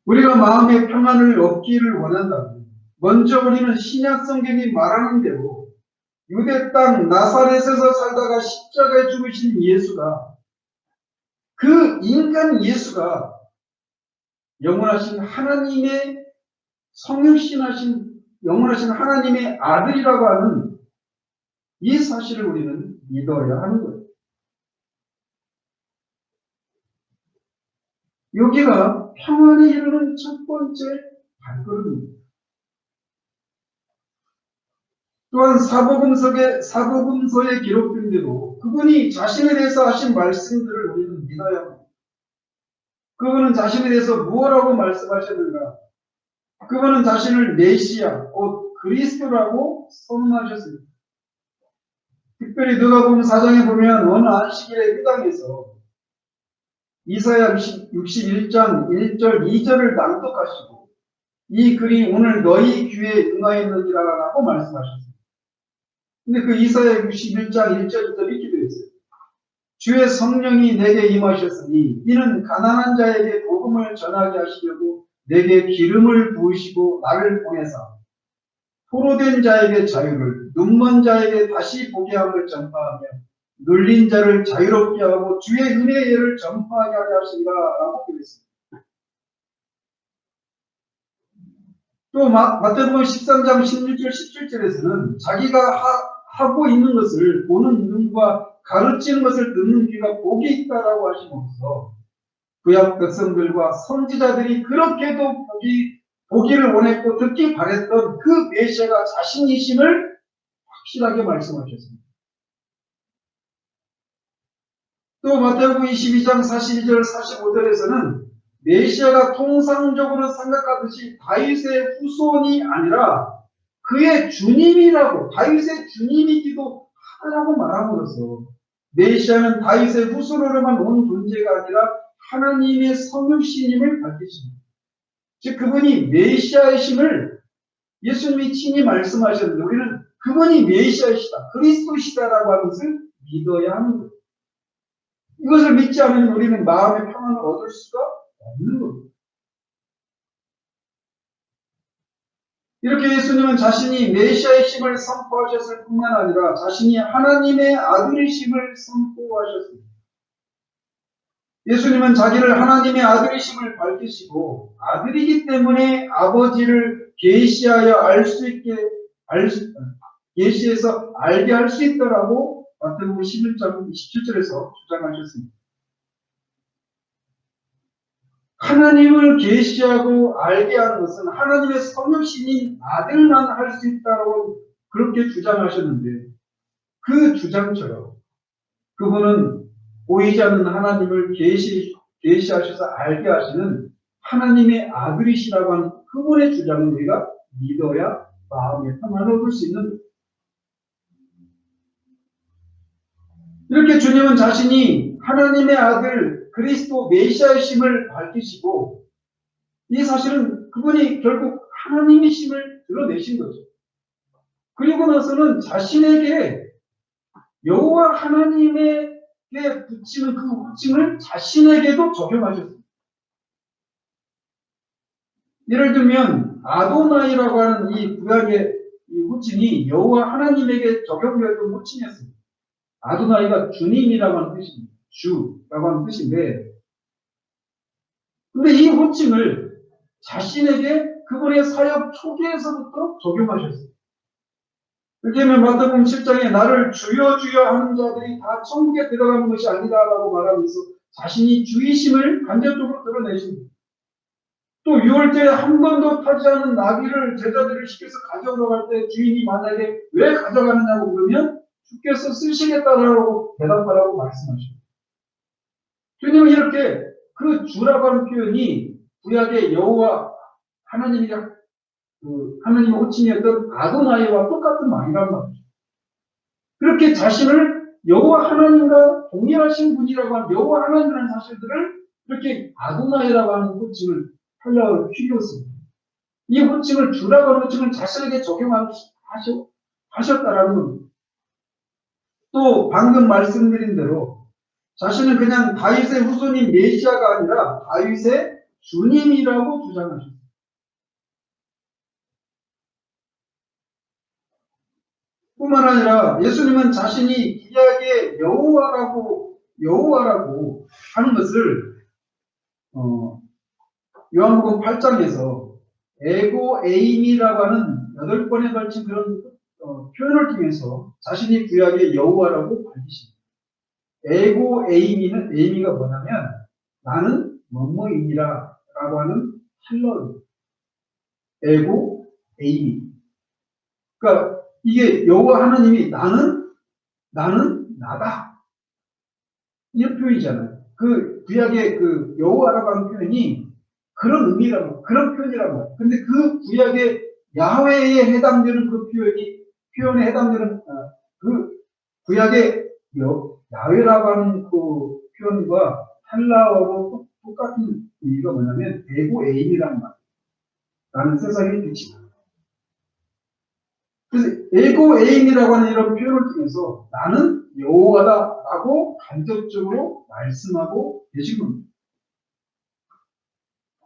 우리가 마음의 평안을 얻기를 원한다면 먼저 우리는 신약 성경이 말하는 대로 유대 땅 나사렛에서 살다가 십자가에 죽으신 예수가 그 인간 예수가 영원하신 하나님의 성육신하신 영원하신 하나님의 아들이라고 하는 이 사실을 우리는 믿어야 하는 거예요. 여기가 평안에 이르는 첫 번째 발걸음입니다. 또한 사복음서에 기록된 대로 그분이 자신에 대해서 하신 말씀들을 우리는 믿어야 합니다. 그분은 자신에 대해서 무엇라고 말씀하셨는가? 그분은 자신을 메시아, 곧 그리스도라고 선언하셨습니다. 특별히 누가복음 4장에 보면 어느 안식일의 회당에서 이사야 61장 1절 2절을 낭독하시고 이 글이 오늘 너희 귀에 응하였느니라 라고 말씀하셨습니다. 근데 그 이사야 61장 1절부터 이렇게 되어 있어요. 주의 성령이 내게 임하셨으니 이는 가난한 자에게 복음을 전하게 하시려고 내게 기름을 부으시고 나를 보내사 포로된 자에게 자유를 눈먼 자에게 다시 보게 함을 전파하며 눌린 자를 자유롭게 하고 주의 은혜의 예를 전파하게 하시리라 라고 그랬습니다. 또 마태복음 13장 16절 17절에서는 자기가 하고 있는 것을 보는 눈과 가르치는 것을 듣는 귀가 복이 있다라고 하시면서 구약 백성들과 선지자들이 그렇게도 보기를 원했고 듣기 바랬던 그 메시아가 자신이심을 확실하게 말씀하셨습니다. 또 마태복음 22장 42절 45절에서는 메시아가 통상적으로 생각하듯이 다윗의 후손이 아니라 그의 주님이라고, 다윗의 주님이기도 하라고 말함으로써 메시아는 다윗의 후손으로만 온 존재가 아니라 하나님의 성육신임을 밝히십니다. 즉 그분이 메시아이심을 예수님이 친히 말씀하셨는데 우리는 그분이 메시아이시다, 그리스도시다라고 하는 것을 믿어야 하는 거예요. 이것을 믿지 않으면 우리는 마음의 평안을 얻을 수가 없는 겁니다. 이렇게 예수님은 자신이 메시아이심을 선포하셨을 뿐만 아니라 자신이 하나님의 아들이심을 선포하셨습니다. 예수님은 자기를 하나님의 아들이심을 밝히시고 아들이기 때문에 아버지를 계시하여 계시해서 알게 할 수 있다라고 마태복음 11장 27절에서 주장하셨습니다. 하나님을 계시하고 알게 하는 것은 하나님의 성육신인 아들만 할 수 있다고 그렇게 주장하셨는데 그 주장처럼 그분은 보이지 않는 하나님을 계시하셔서 알게 하시는 하나님의 아들이시라고 하는 그분의 주장을 우리가 믿어야 마음의 평안을 얻을 수 있는 거예요. 이렇게 주님은 자신이 하나님의 아들 그리스도 메시아이심을 밝히시고 이 사실은 그분이 결국 하나님이심을 드러내신 거죠. 그리고 나서는 자신에게 여호와 하나님에게 붙이는 그 호칭을 자신에게도 적용하셨습니다. 예를 들면 아도나이라고 하는 이 구약의 이 호칭이 여호와 하나님에게 적용되었던 호칭이었습니다. 아도나이가 주님이라고 하는 뜻입니다. 주라고 하는 뜻인데 근데 이 호칭을 자신에게 그분의 사역 초기에서부터 적용하셨어요. 그렇게 하면 마태복음 7장에 나를 주여 주여 하는 자들이 다 천국에 들어가는 것이 아니다라고 말하면서 자신이 주이심을 간접적으로 드러내십니다. 또 유월절에 한 번도 타지 않은 나귀를 제자들을 시켜서 가져오러 갈 때 주인이 만약에 왜 가져가느냐고 물으면 주께서 쓰시겠다라고 대답하라고 말씀하십니다. 주님은 이렇게 그 주라고 하는 표현이 구약의 여호와 하나님의 호칭이었던 아도나이와 똑같은 말이란 말이죠. 그렇게 자신을 여호와 하나님과 동일하신 분이라고 하는 여호와 하나님이라는 사실들을 이렇게 아도나이라고 하는 호칭을 하려고 필요했습니다. 이 호칭을 주라고 하는 호칭을 자신에게 적용하셨다라는 겁니다. 또 방금 말씀드린 대로 자신은 그냥 다윗의 후손인 메시아가 아니라 다윗의 주님이라고 주장하셨습니다. 뿐만 아니라 예수님은 자신이 구약의 여호와라고 하는 것을 요한복음 8장에서 에고 에임이라고 하는 8번에 걸친 그런 표현을 통해서 자신이 구약의 여호와라고 밝히십니다. 에고 에이미가 뭐냐면 나는 뭐뭐이니라 라고 하는 헬러입니다. 에고 에이미. 그러니까 이게 여호와 하나님이 나는 나다. 이런 표현이잖아요. 그 구약의 그 여호와라고 하는 표현이 그런 의미라고, 그런 표현이라고. 근데 그 구약의 야훼에 해당되는 그 표현에 해당되는 그 구약의 야훼라고 하는 그 표현과 헬라어로 똑같은 의미가 뭐냐면 에고 에임이란 말. 나는 세상의 빛이다. 그래서 에고 에임이라고 하는 이런 표현을 통해서 나는 여호와다라고 간접적으로 말씀하고 계신 겁니다.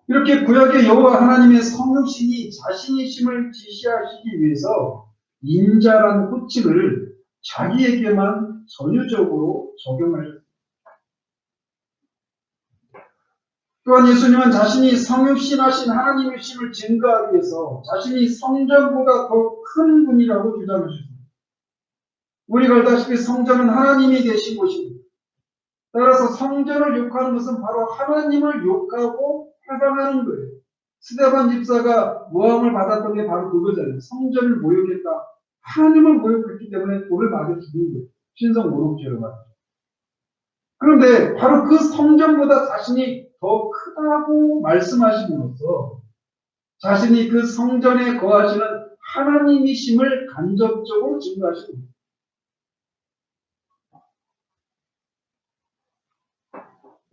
이렇게 구약의 여호와 하나님의 성육신이 자신이심을 지시하시기 위해서 인자란 호칭을 자기에게만 전유적으로 적용하셨습니다. 또한 예수님은 자신이 성육신하신 하나님이심을 증거하기 위해서 자신이 성전보다 더 큰 분이라고 주장하셨습니다. 우리가 알다시피 성전은 하나님이 계신 곳입니다. 따라서 성전을 욕하는 것은 바로 하나님을 욕하고 해방하는 거예요. 스데반 집사가 모함을 받았던 게 바로 그거잖아요. 성전을 모욕했다. 하나님을 모욕했기 때문에 돌을 맞아 죽는 거예요. 신성 모독죄를 맞아. 그런데 바로 그 성전보다 자신이 더 크다고 말씀하심으로써 자신이 그 성전에 거하시는 하나님이심을 간접적으로 증거하십니다.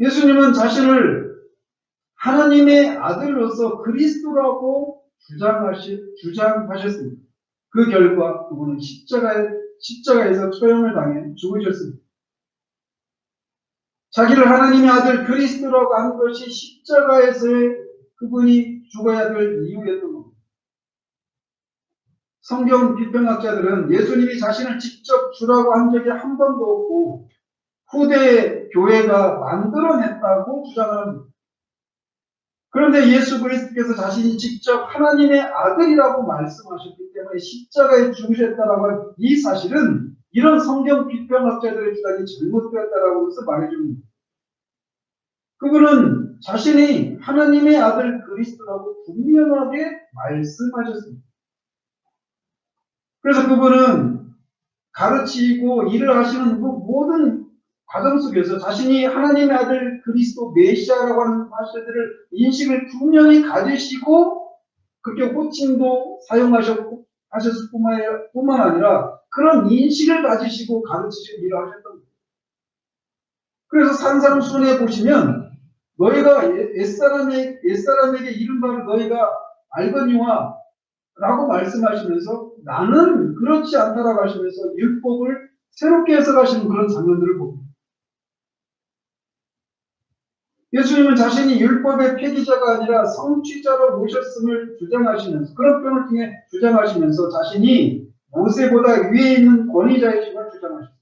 예수님은 자신을 하나님의 아들로서 그리스도라고 주장하셨습니다. 그 결과 그분은 십자가에서 처형을 당해 죽으셨습니다. 자기를 하나님의 아들 그리스도라고 한 것이 십자가에서의 그분이 죽어야 될 이유였던 겁니다. 성경 비평학자들은 예수님이 자신을 직접 주라고 한 적이 한 번도 없고 후대 교회가 만들어냈다고 주장합니다. 그런데 예수 그리스도께서 자신이 직접 하나님의 아들이라고 말씀하셨기 때문에 십자가에 죽으셨다라고 하는 이 사실은 이런 성경 비평학자들의 주장이 잘못되었다라고 해서 말해줍니다. 그분은 자신이 하나님의 아들 그리스도라고 분명하게 말씀하셨습니다. 그래서 그분은 가르치고 일을 하시는 그 모든 과정 속에서 자신이 하나님의 아들 그리스도 메시아라고 하는 사실들을 인식을 분명히 가지시고 그렇게 호칭도 사용하셨고 하셨을 뿐만 아니라 그런 인식을 가지시고 가르치시고 일을 하셨던 겁니다. 그래서 산상순에 보시면 너희가 옛사람에게 이른 바를 너희가 알거니와 라고 말씀하시면서 나는 그렇지 않다라고 하시면서 율법을 새롭게 해석하시는 그런 장면들을 봅니다. 예수님은 자신이 율법의 폐기자가 아니라 성취자로 모셨음을 주장하시면서 그런 표현을 통해 주장하시면서 자신이 모세보다 위에 있는 권위자이심을 주장하셨습니다.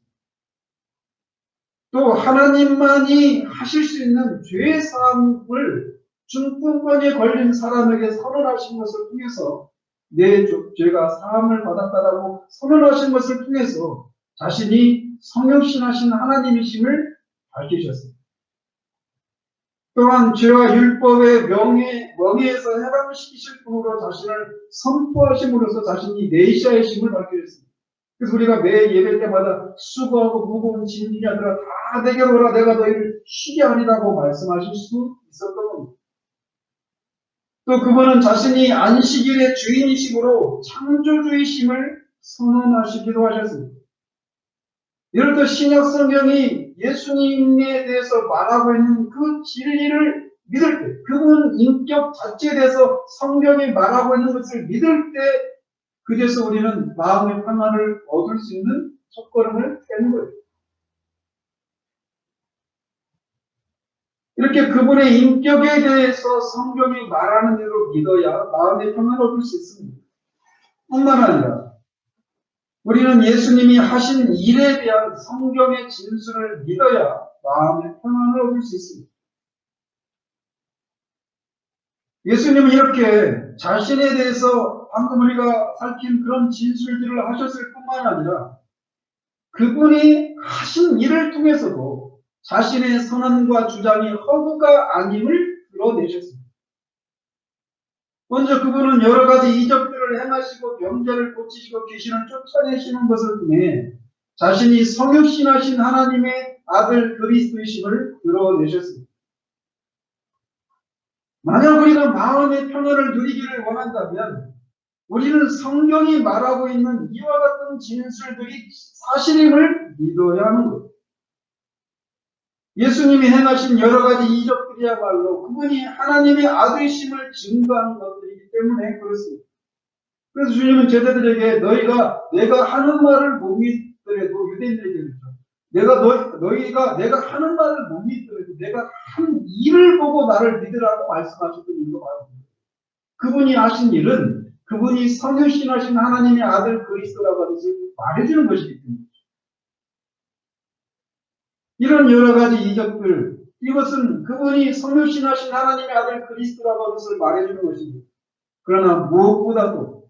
또 하나님만이 하실 수 있는 죄 사함을 중풍병에 걸린 사람에게 선언하신 것을 통해서 내 죄가 사함을 받았다라고 선언하신 것을 통해서 자신이 성육신하신 하나님이심을 밝히셨습니다. 또한 죄와 율법의 명예에서 해방을 시키실 분으로 자신을 선포하심으로써 자신이 메시아이심을 밝히셨습니다. 그래서 우리가 매 예배 때마다 수고하고 무거운 짐진 자들아 다 내게로 오라 내가 너희를 쉬게 하리라고 말씀하실 수 있었던 겁니다. 또 그분은 자신이 안식일의 주인이심으로 창조주의심을 선언하시기도 하셨습니다. 이럴 때 신약 성경이 예수님에 대해서 말하고 있는 그 진리를 믿을 때, 그분 인격 자체에 대해서 성경이 말하고 있는 것을 믿을 때, 그래서 우리는 마음의 평안을 얻을 수 있는 첫걸음을 떼는 거예요. 이렇게 그분의 인격에 대해서 성경이 말하는 대로 믿어야 마음의 평안을 얻을 수 있습니다. 뿐만 아니라 우리는 예수님이 하신 일에 대한 성경의 진술을 믿어야 마음의 평안을 얻을 수 있습니다. 예수님은 이렇게 자신에 대해서 방금 우리가 밝힌 그런 진술들을 하셨을 뿐만 아니라 그분이 하신 일을 통해서도 자신의 선언과 주장이 허구가 아님을 드러내셨습니다. 먼저 그분은 여러 가지 이적들을 행하시고 병자를 고치시고 귀신을 쫓아내시는 것을 통해 자신이 성육신하신 하나님의 아들 그리스도이심을 드러내셨습니다. 만약 우리가 마음의 평안을 누리기를 원한다면 우리는 성경이 말하고 있는 이와 같은 진술들이 사실임을 믿어야 하는 것. 예수님이 행하신 여러 가지 이적들이야말로 그분이 하나님의 아들이심을 증거하는 것들이기 때문에 그렇습니다. 그래서 주님은 제자들에게 내가 하는 말을 못 믿더라도 유대인들에게 그렇죠. 너희가 내가 하는 말을 못 믿더라도 내가 한 일을 보고 나를 믿으라고 말씀하셨던 이유가 바로 그분이 하신 일은 그분이 성육신하신 하나님의 아들 그리스도라고 하는 것을 말해주는 것이기 때문에 이런 여러 가지 이적들, 이것은 그분이 성육신하신 하나님의 아들 그리스도라고 하는 것을 말해주는 것입니다. 그러나 무엇보다도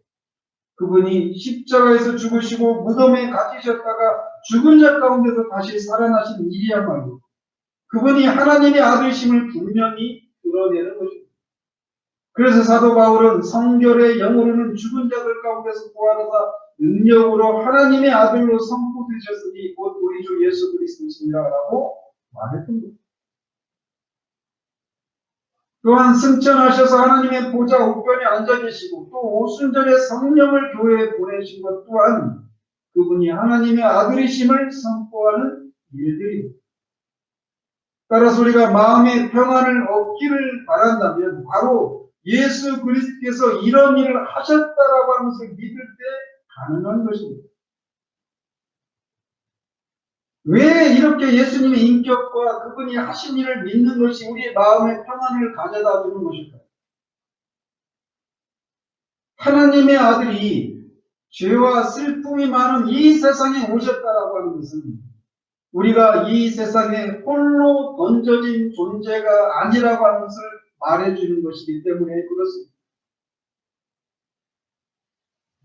그분이 십자가에서 죽으시고 무덤에 갇히셨다가 죽은 자 가운데서 다시 살아나신 일이야말로 그분이 하나님의 아들이심을 분명히 드러내는 것입니다. 그래서 사도 바울은 성결의 영으로는 죽은 자들 가운데서 부활하사 능력으로 하나님의 아들로 선포되셨으니 곧 우리 주 예수 그리스도시니라라고 말했던 겁니다. 또한 승천하셔서 하나님의 보좌 우편에 앉아 계시고 또 오순절에 성령을 교회에 보내신 것 또한 그분이 하나님의 아들이심을 선포하는 일들입니다. 따라서 우리가 마음의 평안을 얻기를 바란다면 바로 예수 그리스도께서 이런 일을 하셨다라고 하는 것을 믿을 때 가능한 것입니다. 왜 이렇게 예수님의 인격과 그분이 하신 일을 믿는 것이 우리의 마음의 평안을 가져다 주는 것일까요? 하나님의 아들이 죄와 슬픔이 많은 이 세상에 오셨다라고 하는 것은 우리가 이 세상에 홀로 던져진 존재가 아니라고 하는 것을 말해주는 것이기 때문에 그렇습니다.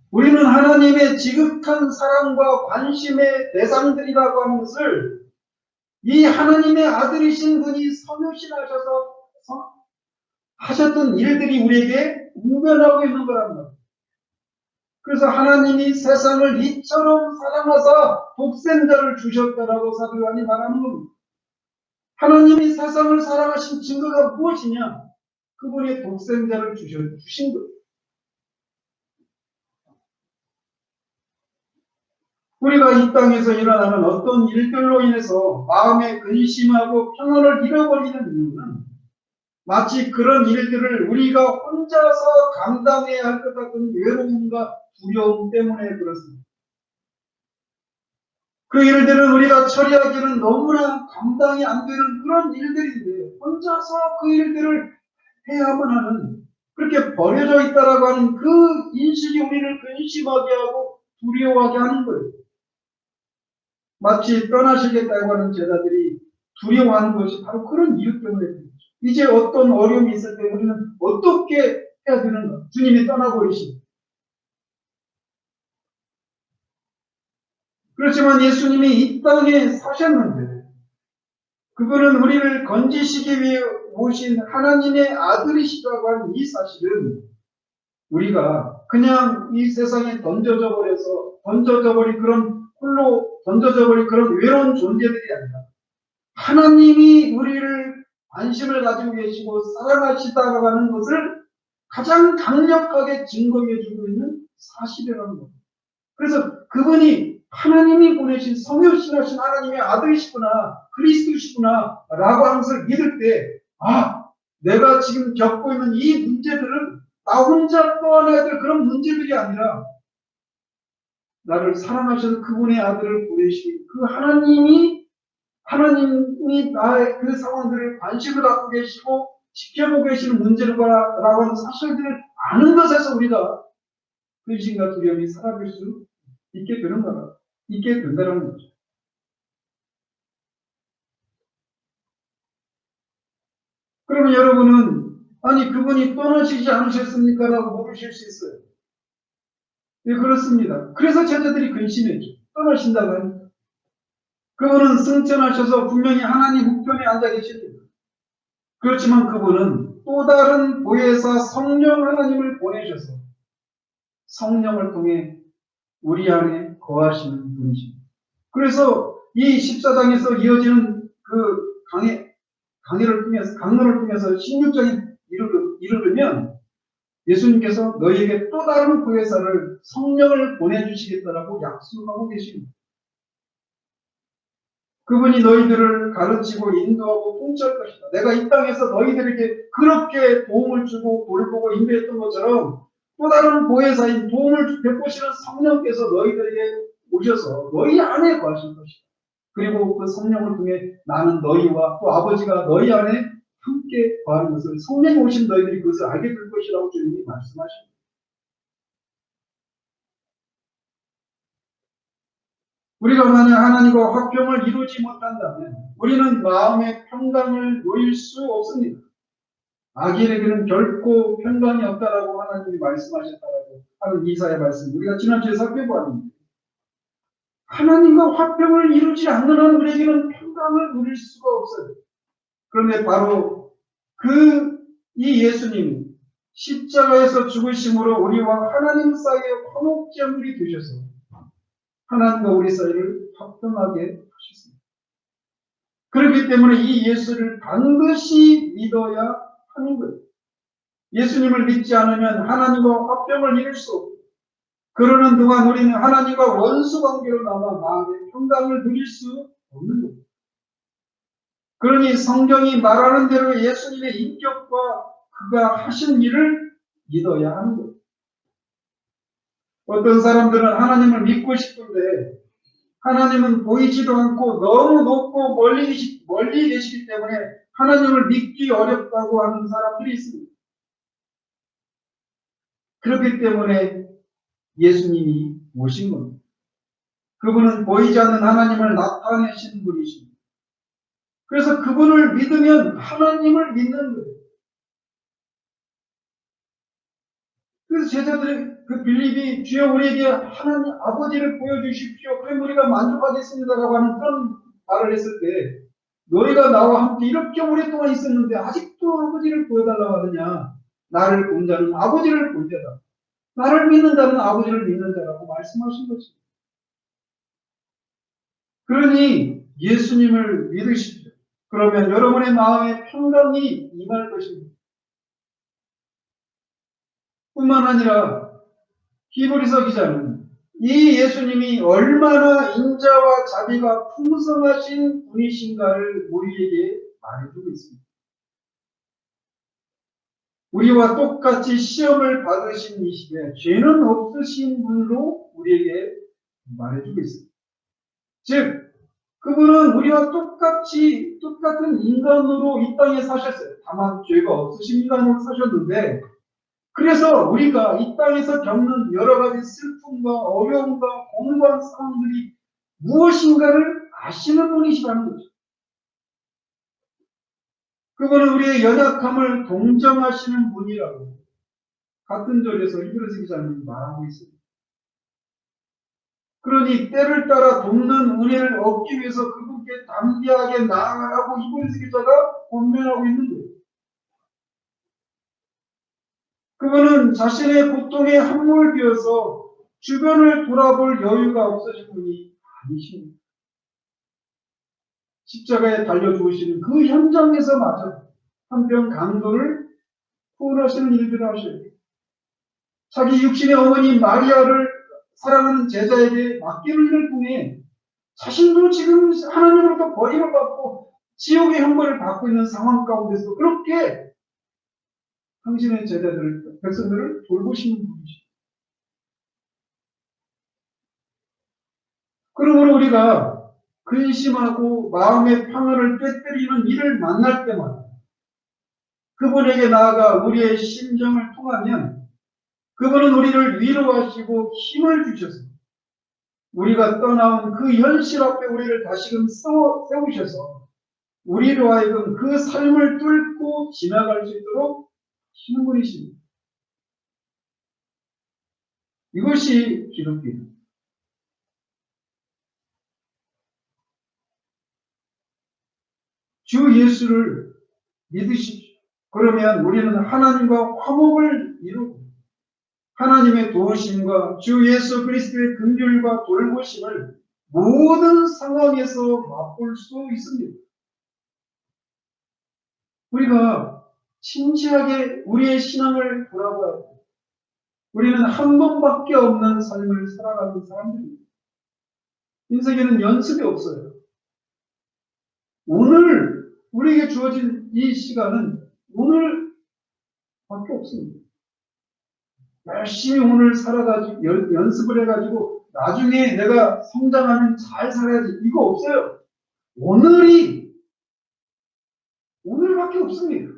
우리는 하나님의 지극한 사랑과 관심의 대상들이라고 하는 것을 이 하나님의 아들이신 분이 성육신하셔서 하셨던 일들이 우리에게 우변하고 있는 거랍니다. 그래서 하나님이 세상을 이처럼 사랑하사 독생자를 주셨다라고 사도 요한이 말하는 겁니다. 하나님이 세상을 사랑하신 증거가 무엇이냐? 그분의 독생자를 주신 거예요. 우리가 이 땅에서 일어나는 어떤 일들로 인해서 마음에 근심하고 평안을 잃어버리는 이유는 마치 그런 일들을 우리가 혼자서 감당해야 할 것 같은 외로움과 두려움 때문에 그렇습니다. 그 일들은 우리가 처리하기는 너무나 감당이 안 되는 그런 일들인데 혼자서 그 일들을 해야만 하는 그렇게 버려져 있다라고 하는 그 인식이 우리를 근심하게 하고 두려워하게 하는 거예요. 마치 떠나시겠다고 하는 제자들이 두려워하는 것이 바로 그런 이유 때문에 그렇죠. 이제 어떤 어려움이 있을 때 우리는 어떻게 해야 되는가? 주님이 떠나버리시니. 그렇지만 예수님이 이 땅에 사셨는데 그분은 우리를 건지시기 위해 오신 하나님의 아들이시라고 하는 이 사실은 우리가 그냥 이 세상에 던져져 버린 그런 홀로 던져져 버린 그런 외로운 존재들이 아니라 하나님이 우리를 관심을 가지고 계시고 사랑하시다고 하는 것을 가장 강력하게 증거해 주고 있는 사실이라는 겁니다. 그래서 그분이 하나님이 보내신 성육신하신 하나님의 아들이시구나 그리스도시구나 라고 하는 것을 믿을 때 내가 지금 겪고 있는 이 문제들은 나 혼자 떠안아야 될 그런 문제들이 아니라 나를 사랑하시는 그분의 아들을 보내신 그 하나님이 나의 그 상황들을 관심을 갖고 계시고 지켜보고 계시는 문제라고 하는 사실들을 아는 것에서 우리가 근심과 두려움이 사라질 수 있게 된다는 거죠. 그러면 여러분은 그분이 떠나시지 않으셨습니까? 라고 물으실 수 있어요. 예, 그렇습니다. 그래서 제자들이 근심했죠. 떠나신다고 합니다. 그분은 승천하셔서 분명히 하나님 우편에 앉아 계십니다. 그렇지만 그분은 또 다른 보혜사 성령 하나님을 보내셔서 성령을 통해 우리 안에 거하시는 분이십니다. 그래서 이 14장에서 이어지는 그 강론을 통해서 16장에 이르르면 예수님께서 너희에게 또 다른 보혜사를 성령을 보내주시겠다라고 약속하고 계십니다. 그분이 너희들을 가르치고 인도하고 통치할 것이다. 내가 이 땅에서 너희들에게 그렇게 도움을 주고 돌보고 인도했던 것처럼 또 다른 보혜사인 도움을 베푸시는 성령께서 너희들에게 오셔서 너희 안에 거하실 것이다. 그리고 그 성령을 통해 나는 너희와 또 아버지가 너희 안에 함께 거하는 것을 성령이 오신 너희들이 그것을 알게 될 것이라고 주님이 말씀하십니다. 우리가 만약 하나님과 화평을 이루지 못한다면 우리는 마음의 평강을 누릴 수 없습니다. 악인에게는 결코 평강이 없다라고 하나님이 말씀하셨다고 하는 이사야 말씀 우리가 지난주에 살펴보았는데 하나님과 화평을 이루지 않는 한 우리에게는 평강을 누릴 수가 없어요. 그런데 바로 이 예수님 십자가에서 죽으심으로 우리와 하나님 사이에 화목제물이 되셔서 하나님과 우리 사이를 화평하게 하셨습니다. 그렇기 때문에 이 예수를 반드시 믿어야 하는 거예요. 예수님을 믿지 않으면 하나님과 화평을 이룰 수 없고 그러는 동안 우리는 하나님과 원수 관계로 남아 마음의 평강을 누릴 수 없는 겁니다. 그러니 성경이 말하는 대로 예수님의 인격과 그가 하신 일을 믿어야 하는 거예요. 어떤 사람들은 하나님을 믿고 싶은데 하나님은 보이지도 않고 너무 높고 멀리 계시기 때문에 하나님을 믿기 어렵다고 하는 사람들이 있습니다. 그렇기 때문에 예수님이 오신 겁니다. 그분은 보이지 않는 하나님을 나타내신 분이십니다. 그래서 그분을 믿으면 하나님을 믿는 거예요. 그래서 제자들의 그 빌립이 주여 우리에게 하나님 아버지를 보여주십시오. 그럼 우리가 만족하겠습니다라고 하는 그런 말을 했을 때 너희가 나와 함께 이렇게 오랫동안 있었는데 아직도 아버지를 보여달라고 하느냐. 나를 본 자는 아버지를 본 자다. 나를 믿는 자는 아버지를 믿는 자라고 말씀하신 것입니다. 그러니 예수님을 믿으십시오. 그러면 여러분의 마음에 평강이 임할 것입니다. 뿐만 아니라 히브리서 기자는 이 예수님이 얼마나 인자와 자비가 풍성하신 분이신가를 우리에게 말해주고 있습니다. 우리와 똑같이 시험을 받으신 이시되 죄는 없으신 분으로 우리에게 말해주고 있습니다. 즉 그분은 우리와 똑같은 인간으로 이 땅에 사셨어요. 다만 죄가 없으신 인간으로 사셨는데 그래서 우리가 이 땅에서 겪는 여러 가지 슬픔과 어려움과 공고한 상황들이 무엇인가를 아시는 분이시라는 거죠. 그분은 우리의 연약함을 동정하시는 분이라고 같은 절에서 히브리서 기자님이 말하고 있습니다. 그러니 때를 따라 돕는 은혜를 얻기 위해서 그분께 담대하게 나아가라고 히브리서 기자가 권면하고 있는 거예요. 그분은 자신의 고통에 한몸을 비워서 주변을 돌아볼 여유가 없어진 분이 아니십니다. 십자가에 달려 죽으시는 그 현장에서마저 한편 강도를 구원하시는 일들을 하셔요. 자기 육신의 어머니 마리아를 사랑하는 제자에게 맡기는 일을 통해 자신도 지금 하나님으로부터 버림을 받고 지옥의 형벌을 받고 있는 상황 가운데서 그렇게 당신의 백성들을 돌보시는 분이시죠. 그러므로 우리가 근심하고 마음의 평안을 꿰뜨리는 일을 만날 때마다 그분에게 나아가 우리의 심정을 통하면 그분은 우리를 위로하시고 힘을 주셔서 우리가 떠나온 그 현실 앞에 우리를 다시금 세우셔서 우리로 하여금 그 삶을 뚫고 지나갈 수 있도록 하시는 분이십니다. 이것이 기독교입니다. 주 예수를 믿으십시오. 그러면 우리는 하나님과 화목을 이루고 하나님의 도우심과 주 예수 그리스도의 긍휼과 돌보심을 모든 상황에서 맛볼 수 있습니다. 우리가 진지하게 우리의 신앙을 돌아봐야 합니다. 우리는 한 번밖에 없는 삶을 살아가는 사람들입니다. 인생에는 연습이 없어요. 오늘 우리에게 주어진 이 시간은 오늘밖에 없습니다. 열심히 오늘 살아가지고 연습을 해가지고 나중에 내가 성장하면 잘 살아야지 이거 없어요. 오늘밖에 없습니다.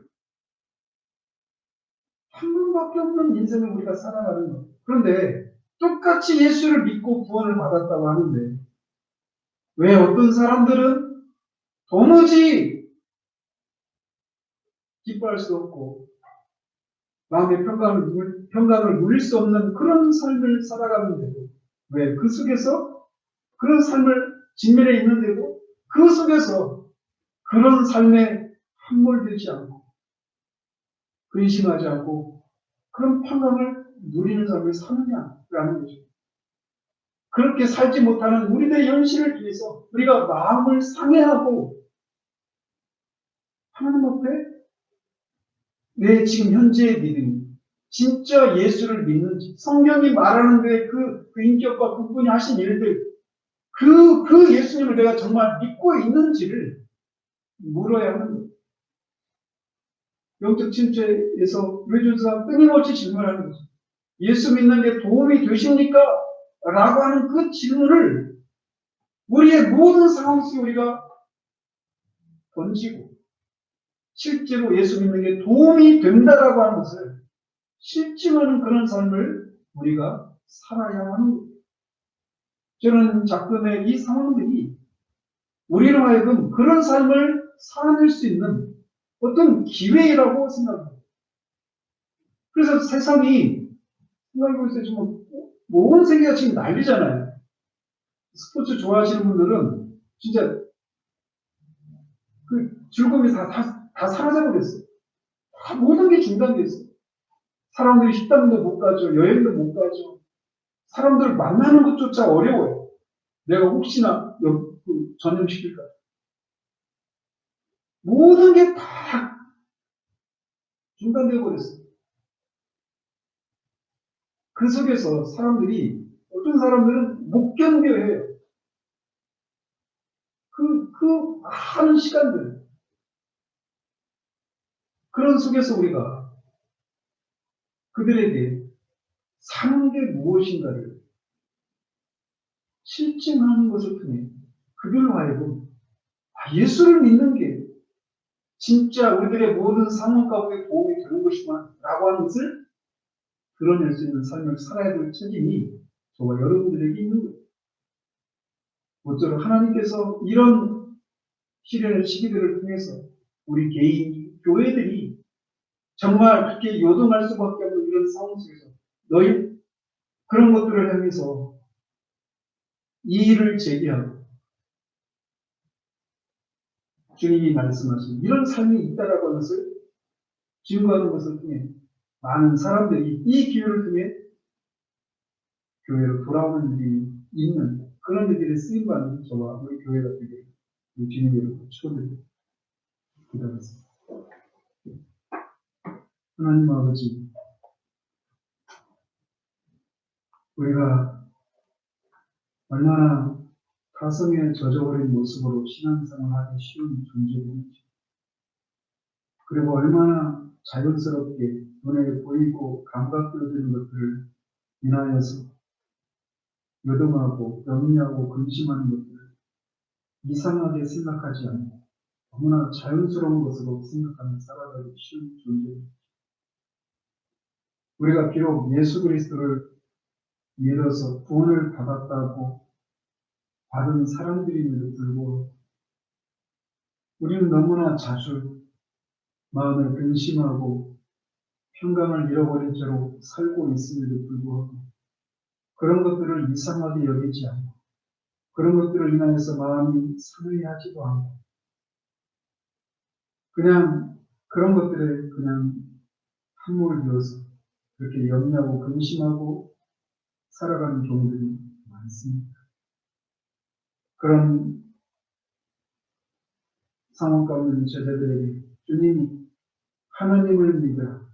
한 번밖에 없는 인생을 우리가 살아가는 거예요. 그런데 똑같이 예수를 믿고 구원을 받았다고 하는데 왜 어떤 사람들은 도무지 기뻐할 수 없고 마음의 평강을 누릴 수 없는 그런 삶을 살아가는데도 왜 그 속에서 그런 삶을 직면해 있는데도 그 속에서 그런 삶에 함몰되지 않고 근심하지 않고 그런 평강을 누리는 삶을 사느냐라는 거죠. 그렇게 살지 못하는 우리들의 현실을 위해서 우리가 마음을 상해하고 하나님 앞에 내 지금 현재의 믿음이 진짜 예수를 믿는지 성경이 말하는 그 인격과 그분이 하신 일들 그 예수님을 내가 정말 믿고 있는지를 물어야 하는 거예요. 영적 침체에서 류준수가 끊임없이 질문하는 거죠. 예수 믿는 게 도움이 되십니까? 라고 하는 그 질문을 우리의 모든 상황 속에 우리가 던지고 실제로 예수 믿는 게 도움이 된다라고 하는 것을 실증하는 그런 삶을 우리가 살아야 하는 거예요. 저는 작품의 이 상황들이 우리로 하여금 그런 삶을 살아낼 수 있는 어떤 기회라고 생각합니다. 그래서 세상이 생각해보세요. 정말 온 세계가 지금 난리잖아요. 스포츠 좋아하시는 분들은 진짜 그 즐거움이 다 사라져버렸어요. 다 모든 게 중단됐어요. 사람들이 식당도 못 가죠. 여행도 못 가죠. 사람들 만나는 것조차 어려워요. 내가 혹시나 전염시킬까. 모든 게 다 중단되어 버렸어요. 그 속에서 사람들이 어떤 사람들은 못 견뎌해요. 그 많은 시간들 그런 속에서 우리가 그들에게 사는 게 무엇인가를 실증하는 것을 통해 그들로 하여금 예수를 믿는 게 진짜 우리들의 모든 상황 가운데 도움이 되는 것이구나 라고 하는 것을 드러낼 수 있는 삶을 살아야 될 책임이 저와 여러분들에게 있는 거예요. 모쪼록 하나님께서 이런 시기들을 통해서 우리 개인, 교회들이 정말 그렇게 요동할 수밖에 없는 이런 상황 속에서 너희 그런 것들을 향해서 이의를 제기하고 주님이 말씀하신 이런 삶이 있다라고 하는 것을 증거하는 것을 통해 많은 사람들이 이 기회를 통해 교회로 돌아오는 일이 있는 그런 일들에 쓰임받는 저와 우리 교회가 되게 우리 주님으로부터 축원드립니다. 기도하겠습니다. 하나님 아버지, 우리가 얼마나 가성에 젖어버린 모습으로 신앙생활을 하기 쉬운 존재인지, 그리고 얼마나 자연스럽게 눈에 보이고 감각되는 것들을 인하여서 요동하고 염려하고 근심하는 것들을 이상하게 생각하지 않고 너무나 자연스러운 것으로 생각하며 살아가기 쉬운 존재입니다. 우리가 비록 예수 그리스도를 믿어서 구원을 받았다고 받은 사람들임에도 불구하고 우리는 너무나 자주 마음을 근심하고 평강을 잃어버린 채로 살고 있음에도 불구하고 그런 것들을 이상하게 여기지 않고 그런 것들을 인하여서 마음이 상해하지도 않고 그냥 그런 것들에 그냥 함몰되어서 그렇게 염려하고 근심하고 살아가는 경우들이 많습니다. 그런 상황 가운데 있는 제자들에게 주님이 하나님을 믿으라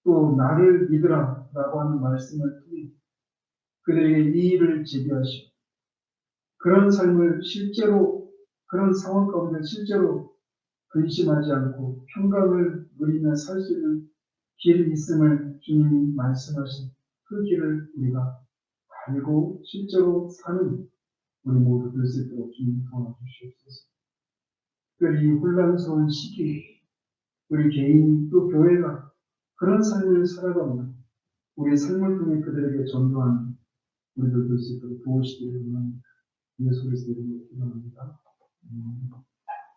또 나를 믿으라 라고 하는 말씀을 통해 그들에게 이의를 제기하시고 그런 삶을 실제로 그런 상황 가운데 실제로 근심하지 않고 평강을 누리며 살 수 있는 길이 있음을 주님이 말씀하신 그 길을 우리가 알고 실제로 사는 우리 모두 될 수 있도록 주님 도와주시옵소서. 특별히 이 혼란스러운 시기에 우리 개인 또 교회가 그런 삶을 살아가며 우리의 삶을 통해 그들에게 전도하는 우리들 될 수 있도록 도우시기를 원합니다. 예수 그리스도의 이름으로 기도합니다.